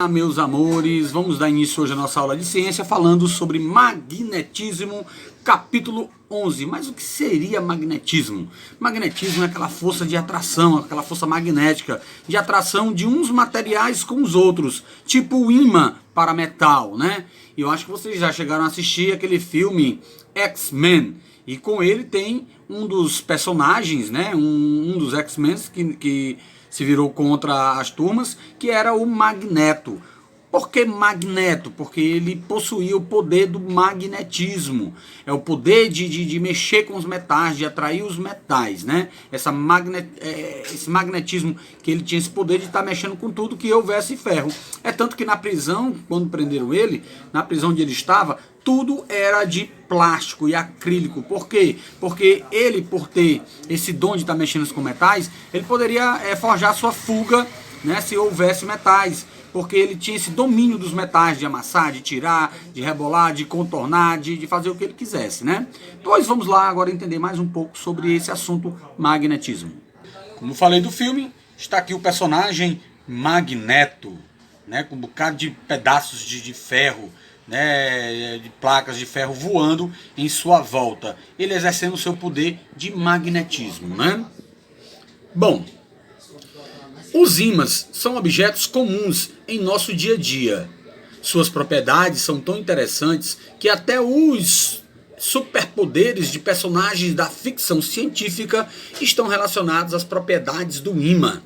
Olá, meus amores, vamos dar início hoje à nossa aula de ciência falando sobre magnetismo, capítulo 11. Mas o que seria magnetismo? Magnetismo é aquela força de atração, aquela força magnética de atração de uns materiais com os outros, tipo o ímã para metal, né? E eu acho que vocês já chegaram a assistir aquele filme X-Men, e com ele tem um dos personagens, né? Um dos X-Men que se virou contra as turmas, que era o Magneto. Por que Magneto? Porque ele possuía o poder do magnetismo. É o poder de mexer com os metais, de atrair os metais, né? Esse magnetismo, que ele tinha esse poder de estar mexendo com tudo que houvesse ferro. É tanto que na prisão, quando prenderam ele, na prisão onde ele estava, tudo era de plástico e acrílico. Por quê? Porque ele, por ter esse dom de estar mexendo com metais, ele poderia forjar sua fuga, né, se houvesse metais. Porque ele tinha esse domínio dos metais, de amassar, de tirar, de rebolar, de contornar, de fazer o que ele quisesse, né? Pois vamos lá agora entender mais um pouco sobre esse assunto magnetismo. Como falei do filme, está aqui o personagem Magneto, né, com um bocado de pedaços de ferro, né, de placas de ferro voando em sua volta. Ele exercendo o seu poder de magnetismo, né? Bom, os ímãs são objetos comuns em nosso dia a dia. Suas propriedades são tão interessantes que até os superpoderes de personagens da ficção científica estão relacionados às propriedades do ímã.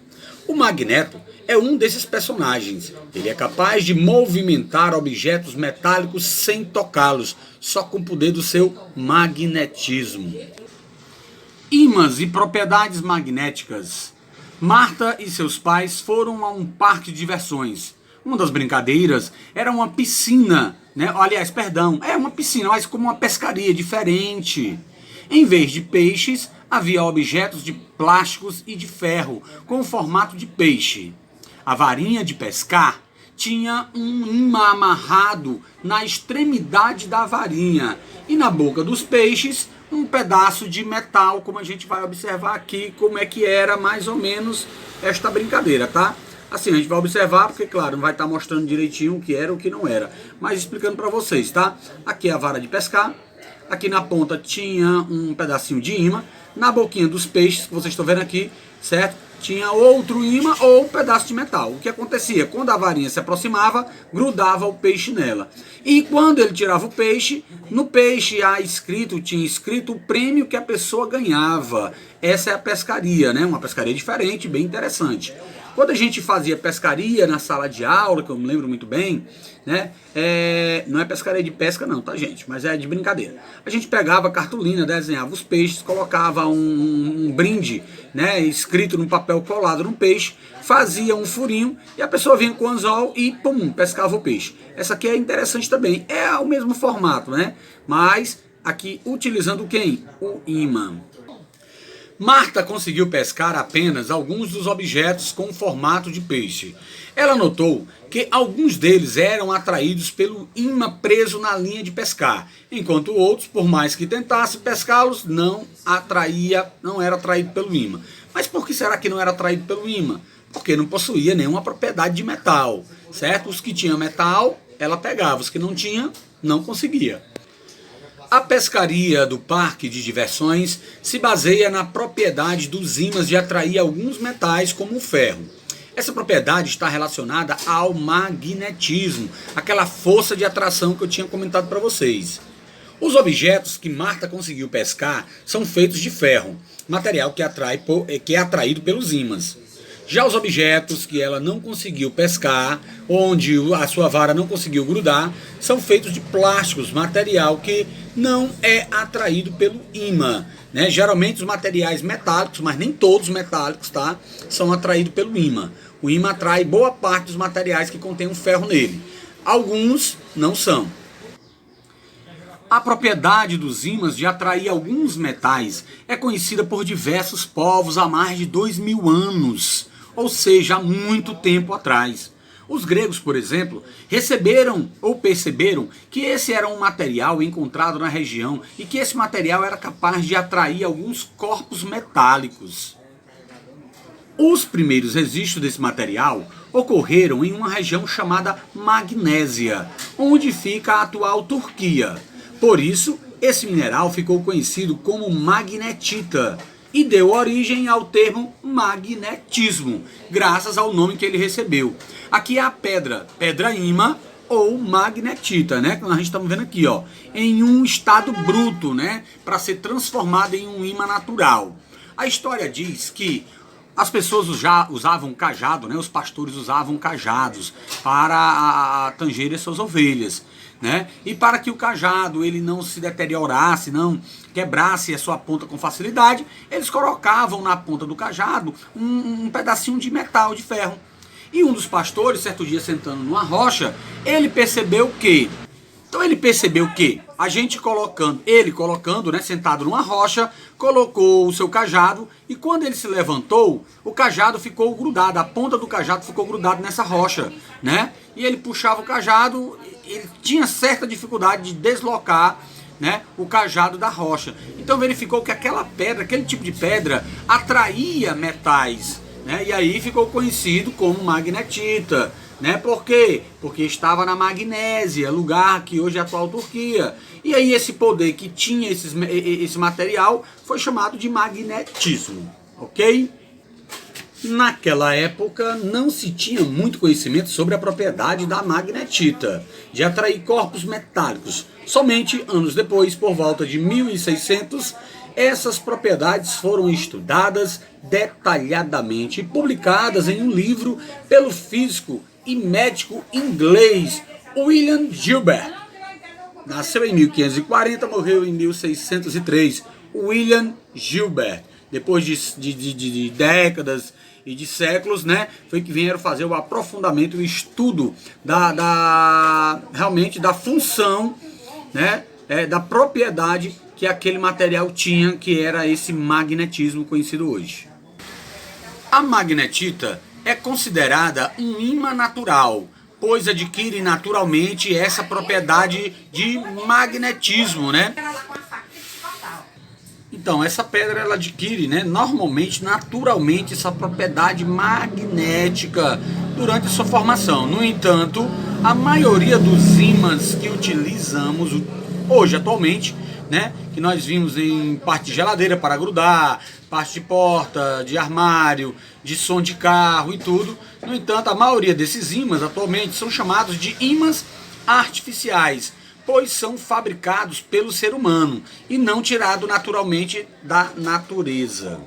O Magneto é um desses personagens. Ele é capaz de movimentar objetos metálicos sem tocá-los, só com o poder do seu magnetismo. Ímãs e propriedades magnéticas. Marta e seus pais foram a um parque de diversões. Uma das brincadeiras era uma piscina, né? Aliás, perdão, é uma piscina, mas como uma pescaria diferente. Em vez de peixes, havia objetos de plásticos e de ferro, com o formato de peixe. A varinha de pescar tinha um imã amarrado na extremidade da varinha, e na boca dos peixes um pedaço de metal, como a gente vai observar aqui, como é que era mais ou menos esta brincadeira, tá? Assim, a gente vai observar, porque claro, não vai estar mostrando direitinho o que era e o que não era, mas explicando para vocês, tá? Aqui é a vara de pescar, aqui na ponta tinha um pedacinho de imã, na boquinha dos peixes, que vocês estão vendo aqui, certo? Tinha outro imã ou um pedaço de metal. O que acontecia? Quando a varinha se aproximava, grudava o peixe nela. E quando ele tirava o peixe, no peixe tinha escrito o prêmio que a pessoa ganhava. Essa é a pescaria, né? Uma pescaria diferente, bem interessante. Quando a gente fazia pescaria na sala de aula, que eu me lembro muito bem, né? Não é pescaria de pesca não, tá, gente? Mas é de brincadeira. A gente pegava cartolina, desenhava os peixes, colocava um brinde, né, escrito no papel colado no peixe, fazia um furinho e a pessoa vinha com o anzol e pum, pescava o peixe. Essa aqui é interessante também. É o mesmo formato, né? Mas aqui utilizando quem? O ímã. Marta conseguiu pescar apenas alguns dos objetos com formato de peixe. Ela notou que alguns deles eram atraídos pelo ímã preso na linha de pescar, enquanto outros, por mais que tentasse pescá-los, não era atraído pelo ímã. Mas por que será que não era atraído pelo ímã? Porque não possuía nenhuma propriedade de metal, certo? Os que tinham metal, ela pegava, os que não tinham, não conseguia. A pescaria do parque de diversões se baseia na propriedade dos ímãs de atrair alguns metais como o ferro. Essa propriedade está relacionada ao magnetismo, aquela força de atração que eu tinha comentado para vocês. Os objetos que Marta conseguiu pescar são feitos de ferro, material que é atraído pelos ímãs. Já os objetos que ela não conseguiu pescar, onde a sua vara não conseguiu grudar, são feitos de plásticos, material que não é atraído pelo ímã, né? Geralmente os materiais metálicos, mas nem todos os metálicos, tá, são atraídos pelo ímã. O ímã atrai boa parte dos materiais que contêm um ferro nele. Alguns não são. A propriedade dos ímãs de atrair alguns metais é conhecida por diversos povos há mais de 2000 anos, ou seja, há muito tempo atrás. Os gregos, por exemplo, receberam ou perceberam que esse era um material encontrado na região e que esse material era capaz de atrair alguns corpos metálicos. Os primeiros registros desse material ocorreram em uma região chamada Magnésia, onde fica a atual Turquia. Por isso, esse mineral ficou conhecido como magnetita e deu origem ao termo magnetismo, graças ao nome que ele recebeu. Aqui é a pedra ímã ou magnetita, né? Como a gente está vendo aqui, ó, em um estado bruto, né? Para ser transformada em um ímã natural. A história diz que as pessoas já usavam cajado, né? Os pastores usavam cajados para tanger as suas ovelhas, né? E para que o cajado ele não se deteriorasse, não quebrasse a sua ponta com facilidade, eles colocavam na ponta do cajado um pedacinho de metal, de ferro. E um dos pastores, certo dia sentando numa rocha, ele percebeu que a gente colocando, né, sentado numa rocha, colocou o seu cajado e quando ele se levantou, o cajado ficou grudado, a ponta do cajado ficou grudada nessa rocha, né? E ele puxava o cajado, ele tinha certa dificuldade de deslocar, né, o cajado da rocha. Então verificou que aquela pedra, aquele tipo de pedra, atraía metais, né? E aí ficou conhecido como magnetita, né? Por quê? Porque estava na Magnésia, lugar que hoje é a atual Turquia. E aí esse poder que tinha esse material foi chamado de magnetismo, ok? Naquela época não se tinha muito conhecimento sobre a propriedade da magnetita, de atrair corpos metálicos. Somente anos depois, por volta de 1600, essas propriedades foram estudadas detalhadamente e publicadas em um livro pelo físico e médico inglês William Gilbert. Nasceu em 1540, morreu em 1603. William Gilbert. Depois de décadas e de séculos, né, foi que vieram fazer o aprofundamento e o estudo realmente da função, né, da propriedade que aquele material tinha, que era esse magnetismo conhecido hoje. A magnetita é considerada um ímã natural, pois adquire naturalmente essa propriedade de magnetismo, né? Então, essa pedra ela adquire, né, normalmente, naturalmente, essa propriedade magnética durante a sua formação. No entanto, a maioria dos ímãs que utilizamos hoje, atualmente, né, que nós vimos em parte de geladeira para grudar, parte de porta, de armário, de som de carro e tudo. No entanto, a maioria desses ímãs atualmente são chamados de ímãs artificiais, pois são fabricados pelo ser humano e não tirados naturalmente da natureza.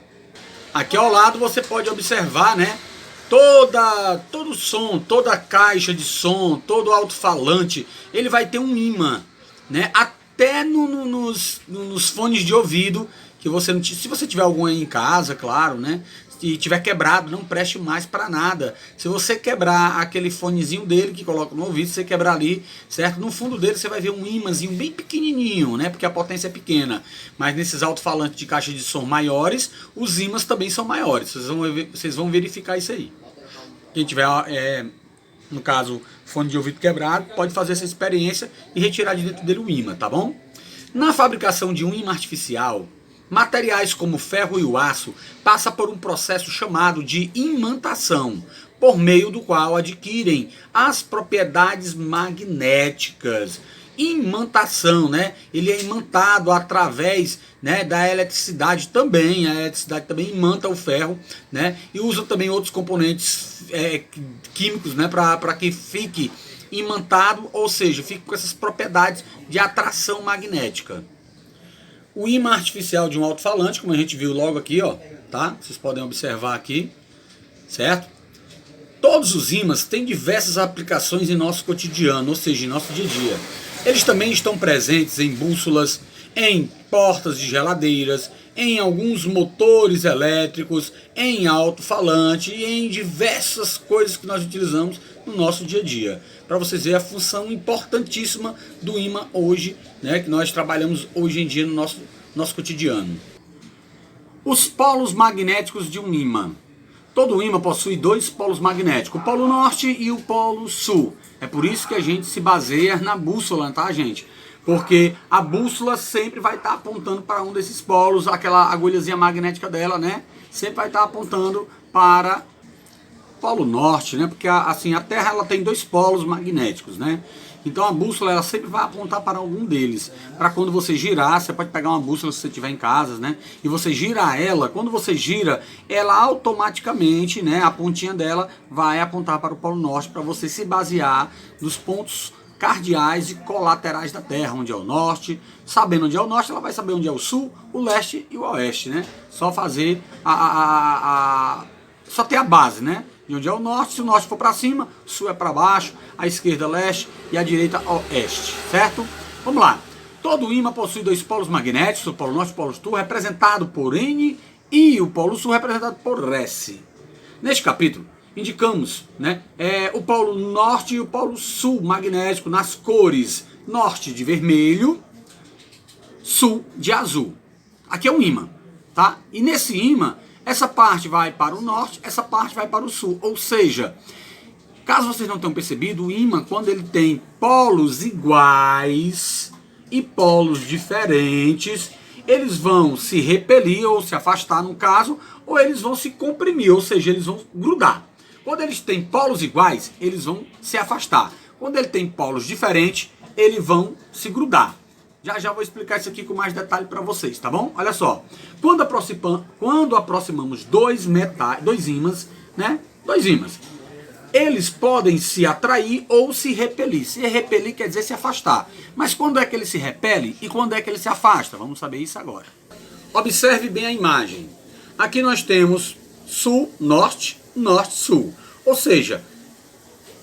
Aqui ao lado você pode observar, né, todo som, toda caixa de som, todo alto-falante, ele vai ter um ímã, né, até nos fones de ouvido, que você não, se você tiver algum aí em casa, claro, né, e tiver quebrado, não preste mais para nada. Se você quebrar aquele fonezinho dele que coloca no ouvido, você quebrar ali, certo? No fundo dele você vai ver um ímãzinho bem pequenininho, né? Porque a potência é pequena. Mas nesses alto-falantes de caixa de som maiores, os ímãs também são maiores. Vocês vão verificar isso aí. Quem tiver, no caso, fone de ouvido quebrado, pode fazer essa experiência e retirar de dentro dele o ímã, tá bom? Na fabricação de um ímã artificial, materiais como o ferro e o aço passam por um processo chamado de imantação, por meio do qual adquirem as propriedades magnéticas. Imantação, né? Ele é imantado através, né, da eletricidade também. A eletricidade também imanta o ferro, né? E usa também outros componentes químicos, né, para que fique imantado, ou seja, fique com essas propriedades de atração magnética. O ímã artificial de um alto-falante, como a gente viu logo aqui, ó, tá? Vocês podem observar aqui, certo? Todos os ímãs têm diversas aplicações em nosso cotidiano, ou seja, em nosso dia a dia. Eles também estão presentes em bússolas, em portas de geladeiras, em alguns motores elétricos, em alto-falante e em diversas coisas que nós utilizamos no nosso dia a dia. Para vocês verem a função importantíssima do ímã hoje, né, que nós trabalhamos hoje em dia no nosso cotidiano. Os polos magnéticos de um ímã. Todo ímã possui dois polos magnéticos, o polo norte e o polo sul. É por isso que a gente se baseia na bússola, tá, gente? Porque a bússola sempre vai estar apontando para um desses polos, aquela agulhazinha magnética dela, né? Sempre vai estar apontando para Polo Norte, né? Porque assim, a Terra ela tem dois polos magnéticos, né? Então a bússola ela sempre vai apontar para algum deles. Para quando você girar, você pode pegar uma bússola se você estiver em casa, né? E você girar ela, quando você gira, ela automaticamente, né? A pontinha dela vai apontar para o Polo Norte para você se basear nos pontos cardeais e colaterais da Terra, onde é o norte. Sabendo onde é o norte, ela vai saber onde é o sul, o leste e o oeste, né? Só fazer só ter a base, né? De onde é o norte, se o norte for para cima, o sul é para baixo, a esquerda leste e a direita oeste, certo? Vamos lá. Todo ímã possui dois polos magnéticos, o polo norte e o polo sul, representado por N, e o polo sul representado por S. Neste capítulo, indicamos, né, o polo norte e o polo sul magnético nas cores norte de vermelho, sul de azul. Aqui é um ímã, tá? E nesse ímã, essa parte vai para o norte, essa parte vai para o sul. Ou seja, caso vocês não tenham percebido, o ímã, quando ele tem polos iguais e polos diferentes, eles vão se repelir ou se afastar no caso, ou eles vão se comprimir, ou seja, eles vão grudar. Quando eles têm polos iguais, eles vão se afastar. Quando ele tem polos diferentes, eles vão se grudar. Já vou explicar isso aqui com mais detalhe para vocês, tá bom? Olha só. Quando aproximamos dois ímãs, né? Dois ímãs. Eles podem se atrair ou se repelir. Se repelir quer dizer se afastar. Mas quando é que ele se repele e quando é que ele se afasta? Vamos saber isso agora. Observe bem a imagem. Aqui nós temos sul, norte, norte, sul. Ou seja,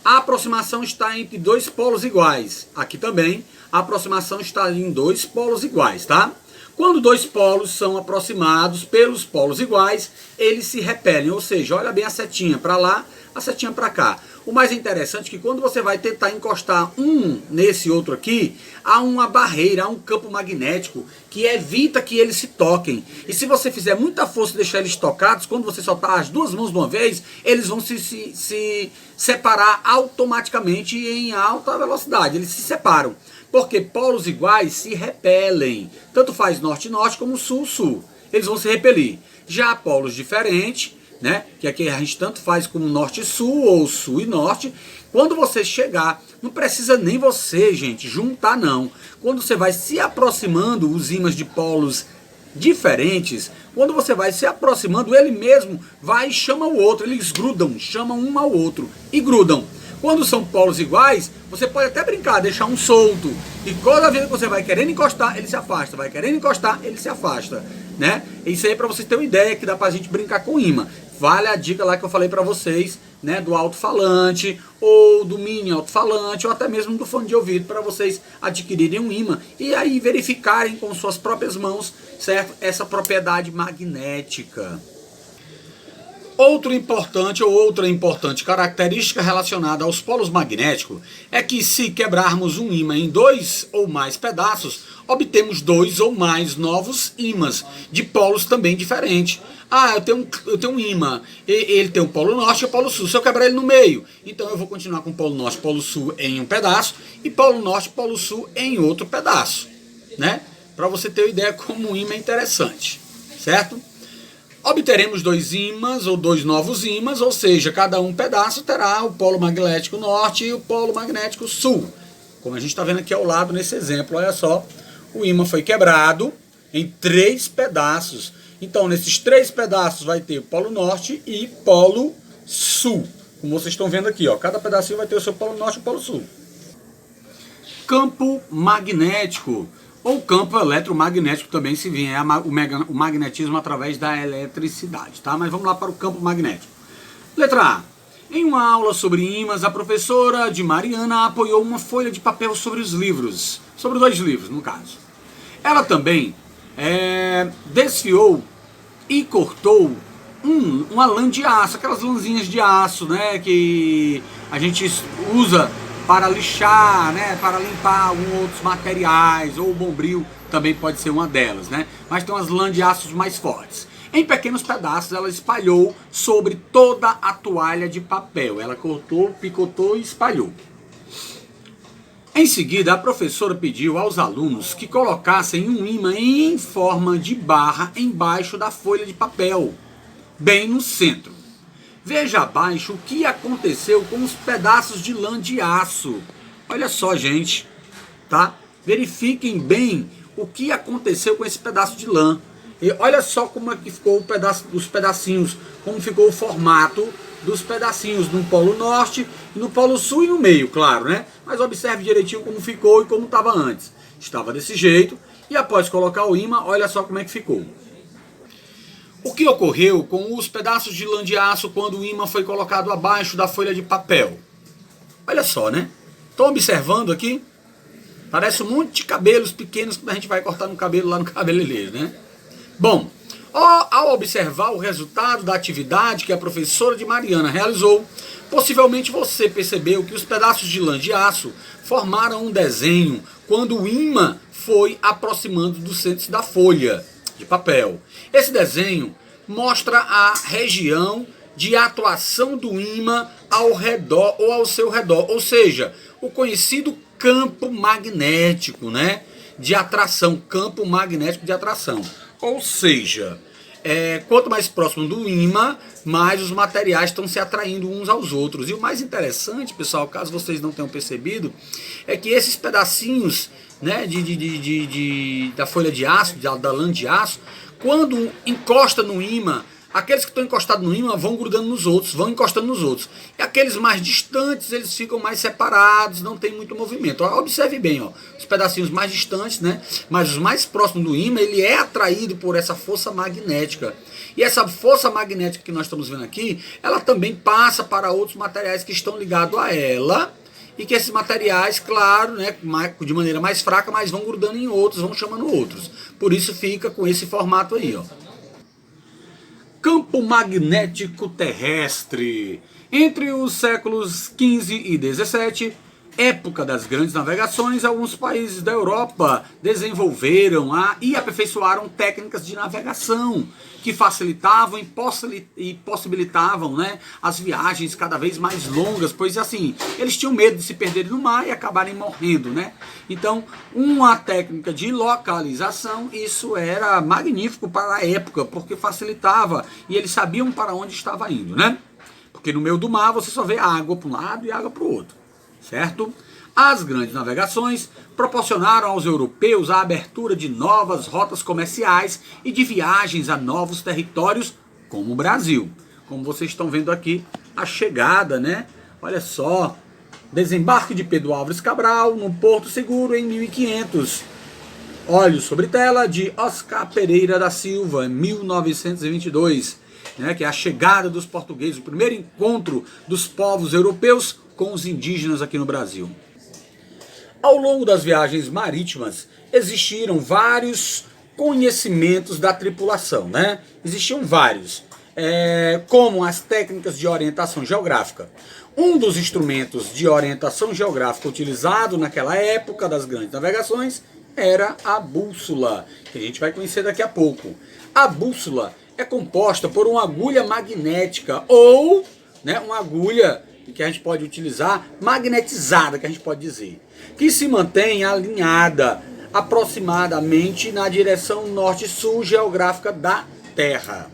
a aproximação está entre dois polos iguais. Aqui também a aproximação está em dois polos iguais, tá? Quando dois polos são aproximados pelos polos iguais, eles se repelem. Ou seja, olha bem a setinha para lá, a setinha para cá. O mais interessante é que quando você vai tentar encostar um nesse outro aqui, há uma barreira, há um campo magnético que evita que eles se toquem. E se você fizer muita força e deixar eles tocados, quando você soltar as duas mãos de uma vez, eles vão se separar automaticamente em alta velocidade. Eles se separam. Porque polos iguais se repelem. Tanto faz norte-norte como sul-sul. Eles vão se repelir. Já polos diferentes, né, que aqui a gente tanto faz como norte-sul ou sul e norte, quando você chegar, não precisa nem você, gente, juntar não. Quando você vai se aproximando, os ímãs de polos diferentes, quando você vai se aproximando, ele mesmo vai e chama o outro. Eles grudam, chamam um ao outro e grudam. Quando são polos iguais, você pode até brincar, deixar um solto. E toda vez que você vai querendo encostar, ele se afasta. Vai querendo encostar, ele se afasta. Né? Isso aí é para vocês terem uma ideia que dá pra gente brincar com ímã. Vale a dica lá que eu falei para vocês, né, do alto-falante, ou do mini alto-falante, ou até mesmo do fone de ouvido, para vocês adquirirem um ímã e aí verificarem com suas próprias mãos, certo? Essa propriedade magnética. Outra importante característica relacionada aos polos magnéticos é que se quebrarmos um ímã em dois ou mais pedaços, obtemos dois ou mais novos ímãs de polos também diferentes. Ah, eu tenho um ímã, ele tem o polo norte e o polo sul. Se eu quebrar ele no meio, então eu vou continuar com o polo norte e polo sul em um pedaço e polo norte e polo sul em outro pedaço, né? Para você ter uma ideia como um ímã é interessante, certo? Obteremos dois ímãs ou dois novos ímãs, ou seja, cada um pedaço terá o polo magnético norte e o polo magnético sul. Como a gente está vendo aqui ao lado nesse exemplo, olha só, o ímã foi quebrado em 3 pedaços. Então, nesses 3 pedaços vai ter polo norte e polo sul. Como vocês estão vendo aqui, ó, cada pedacinho vai ter o seu polo norte e o polo sul. Campo magnético. Ou campo eletromagnético também se vier o magnetismo através da eletricidade, tá? Mas vamos lá para o campo magnético. Letra A. Em uma aula sobre ímãs, a professora de Mariana apoiou uma folha de papel sobre os livros. Sobre 2 livros, no caso. Ela também desfiou e cortou uma lã de aço, aquelas lãzinhas de aço, né, que a gente usa para lixar, né, para limpar alguns outros materiais, ou o bombril também pode ser uma delas, né? Mas tem umas lãs de aços mais fortes. Em pequenos pedaços ela espalhou sobre toda a toalha de papel. Ela cortou, picotou e espalhou. Em seguida, a professora pediu aos alunos que colocassem um ímã em forma de barra embaixo da folha de papel, bem no centro. Veja abaixo o que aconteceu com os pedaços de lã de aço. Olha só, gente, tá? Verifiquem bem o que aconteceu com esse pedaço de lã. E olha só como é que ficou o pedaço, os pedacinhos, como ficou o formato dos pedacinhos no polo norte, no polo sul e no meio, claro, né? Mas observe direitinho como ficou e como estava antes. Estava desse jeito e após colocar o ímã, olha só como é que ficou. O que ocorreu com os pedaços de lã de aço quando o ímã foi colocado abaixo da folha de papel? Olha só, né? Estão observando aqui? Parece um monte de cabelos pequenos que a gente vai cortar no cabelo lá no cabeleireiro, né? Bom, ao observar o resultado da atividade que a professora de Mariana realizou, possivelmente você percebeu que os pedaços de lã de aço formaram um desenho quando o ímã foi aproximando dos centros da folha de papel. Esse desenho mostra a região de atuação do ímã ao redor ou ao seu redor, ou seja, o conhecido campo magnético, né, de atração, campo magnético de atração. Ou seja, quanto mais próximo do ímã, mais os materiais estão se atraindo uns aos outros. E o mais interessante, pessoal, caso vocês não tenham percebido, é que esses pedacinhos, né, da folha de aço, da lã de aço, quando encosta no ímã, aqueles que estão encostados no ímã vão grudando nos outros, vão encostando nos outros. E aqueles mais distantes, eles ficam mais separados, não tem muito movimento. Observe bem, ó, os pedacinhos mais distantes, né? Mas os mais próximos do ímã, ele é atraído por essa força magnética. E essa força magnética que nós estamos vendo aqui, ela também passa para outros materiais que estão ligados a ela. E que esses materiais, claro, né, de maneira mais fraca, mas vão grudando em outros, vão chamando outros. Por isso fica com esse formato aí, ó. Campo magnético terrestre. Entre os séculos XV e XVII, época das grandes navegações, alguns países da Europa desenvolveram e aperfeiçoaram técnicas de navegação que facilitavam e possibilitavam, né, as viagens cada vez mais longas, pois assim, eles tinham medo de se perderem no mar e acabarem morrendo, né? Então, uma técnica de localização, isso era magnífico para a época, porque facilitava e eles sabiam para onde estava indo, né? Porque no meio do mar você só vê água para um lado e água para o outro, certo? As grandes navegações proporcionaram aos europeus a abertura de novas rotas comerciais e de viagens a novos territórios, como o Brasil. Como vocês estão vendo aqui, a chegada, né? Olha só, desembarque de Pedro Álvares Cabral no Porto Seguro em 1500. Olhos sobre tela de Oscar Pereira da Silva, em 1922. Né, que é a chegada dos portugueses, o primeiro encontro dos povos europeus com os indígenas aqui no Brasil. Ao longo das viagens marítimas, existiram vários conhecimentos da tripulação, né? Existiam vários, como as técnicas de orientação geográfica. Um dos instrumentos de orientação geográfica utilizado naquela época das grandes navegações era a bússola, que a gente vai conhecer daqui a pouco. A bússola é composta por uma agulha magnética ou, né, uma agulha que a gente pode utilizar magnetizada, que a gente pode dizer, que se mantém alinhada aproximadamente na direção norte-sul geográfica da Terra.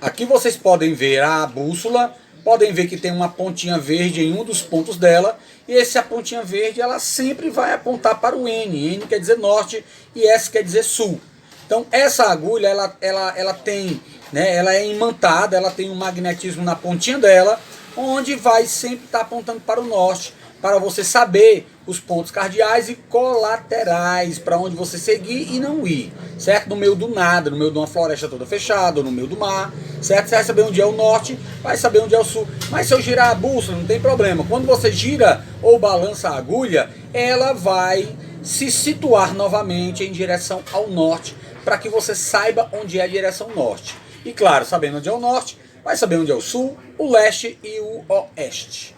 Aqui vocês podem ver a bússola, podem ver que tem uma pontinha verde em um dos pontos dela, e essa pontinha verde ela sempre vai apontar para o N. N quer dizer norte e S quer dizer sul. Então essa agulha ela tem, né, ela é imantada, ela tem um magnetismo na pontinha dela, onde vai sempre estar apontando para o norte, para você saber os pontos cardeais e colaterais, para onde você seguir e não ir, certo? No meio do nada, no meio de uma floresta toda fechada, ou no meio do mar, certo? Você vai saber onde é o norte, vai saber onde é o sul. Mas se eu girar a bússola, não tem problema. Quando você gira ou balança a agulha, ela vai se situar novamente em direção ao norte, para que você saiba onde é a direção norte. E claro, sabendo onde é o norte, vai saber onde é o sul, o leste e o oeste.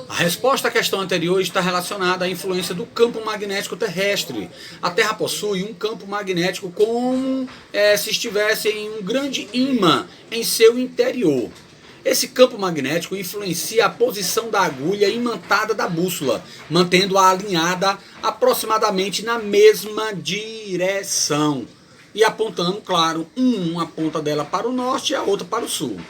A resposta à questão anterior está relacionada à influência do campo magnético terrestre. A Terra possui um campo magnético como se estivesse em um grande ímã em seu interior. Esse campo magnético influencia a posição da agulha imantada da bússola, mantendo-a alinhada aproximadamente na mesma direção. E apontando, claro, uma ponta dela para o norte e a outra para o sul.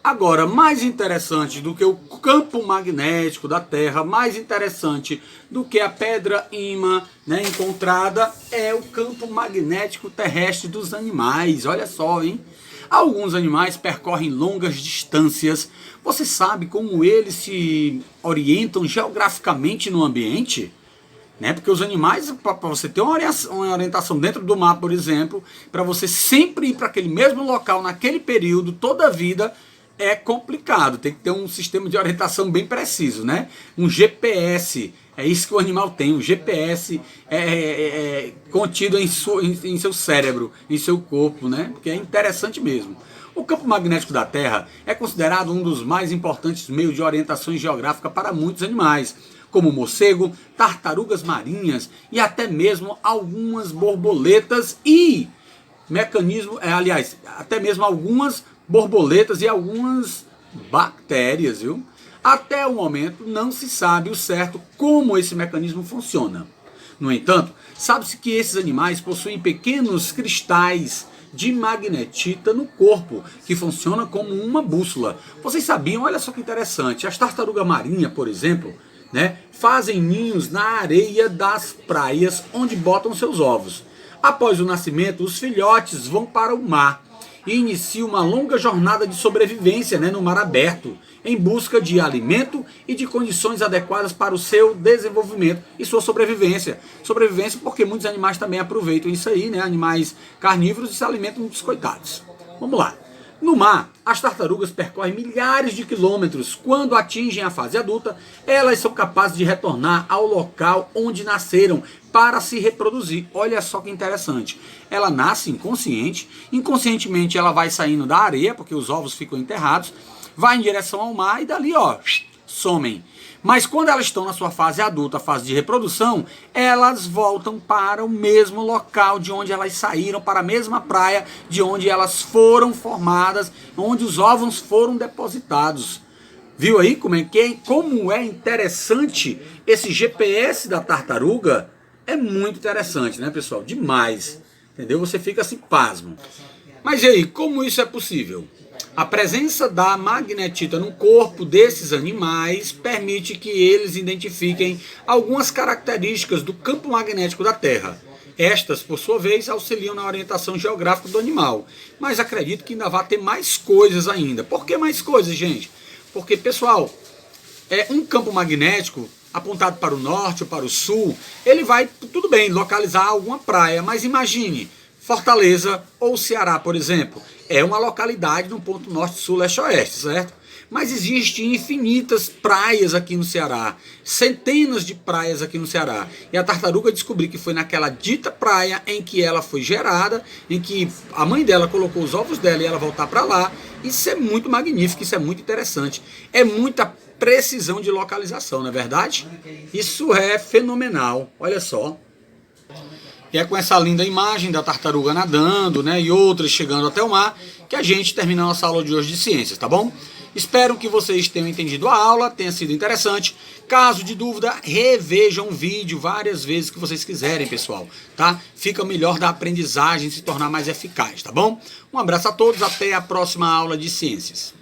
Agora, mais interessante do que o campo magnético da Terra, mais interessante do que a pedra ímã, né, encontrada, é o campo magnético terrestre dos animais. Olha só, hein? Alguns animais percorrem longas distâncias. Você sabe como eles se orientam geograficamente no ambiente? Né? Porque os animais, para você ter uma orientação dentro do mar, por exemplo, para você sempre ir para aquele mesmo local, naquele período, toda a vida, é complicado. Tem que ter um sistema de orientação bem preciso, né? Um GPS, é isso que o animal tem, um GPS contido em seu cérebro, em seu corpo, né? Porque é interessante mesmo. O campo magnético da Terra é considerado um dos mais importantes meios de orientação geográfica para muitos animais, como morcego, tartarugas marinhas e até mesmo algumas borboletas e até mesmo algumas borboletas e algumas bactérias, viu? Até o momento não se sabe o certo como esse mecanismo funciona. No entanto, sabe-se que esses animais possuem pequenos cristais de magnetita no corpo, que funciona como uma bússola. Vocês sabiam? Olha só que interessante, as tartarugas marinhas, por exemplo, né, fazem ninhos na areia das praias onde botam seus ovos. Após o nascimento, os filhotes vão para o mar e iniciam uma longa jornada de sobrevivência, né, no mar aberto, em busca de alimento e de condições adequadas para o seu desenvolvimento e sua sobrevivência. Sobrevivência porque muitos animais também aproveitam isso aí, né, animais carnívoros, e se alimentam dos coitados. Vamos lá. No mar, as tartarugas percorrem milhares de quilômetros. Quando atingem a fase adulta, elas são capazes de retornar ao local onde nasceram para se reproduzir. Olha só que interessante. Ela nasce inconsciente, inconscientemente ela vai saindo da areia, porque os ovos ficam enterrados, vai em direção ao mar e dali, ó, somem. Mas quando elas estão na sua fase adulta, fase de reprodução, elas voltam para o mesmo local de onde elas saíram, para a mesma praia de onde elas foram formadas, onde os ovos foram depositados. Viu aí como é interessante esse GPS da tartaruga? É muito interessante, né, pessoal? Demais. Entendeu? Você fica assim, pasmo. Mas e aí, como isso é possível? A presença da magnetita no corpo desses animais permite que eles identifiquem algumas características do campo magnético da Terra. Estas, por sua vez, auxiliam na orientação geográfica do animal. Mas acredito que ainda vai ter mais coisas ainda. Por que mais coisas, gente? Porque, pessoal, um campo magnético apontado para o norte ou para o sul, ele vai, tudo bem, localizar alguma praia, mas imagine, Fortaleza ou Ceará, por exemplo, é uma localidade no ponto norte, sul, leste, oeste, certo? Mas existem infinitas praias aqui no Ceará, centenas de praias aqui no Ceará. E a tartaruga descobriu que foi naquela dita praia em que ela foi gerada, em que a mãe dela colocou os ovos dela e ela voltar para lá. Isso é muito magnífico, isso é muito interessante. É muita precisão de localização, não é verdade? Isso é fenomenal, olha só. E é com essa linda imagem da tartaruga nadando, né, e outras chegando até o mar, que a gente termina a nossa aula de hoje de ciências, tá bom? Espero que vocês tenham entendido a aula, tenha sido interessante. Caso de dúvida, revejam o vídeo várias vezes que vocês quiserem, pessoal, tá? Fica melhor da aprendizagem se tornar mais eficaz, tá bom? Um abraço a todos, até a próxima aula de ciências.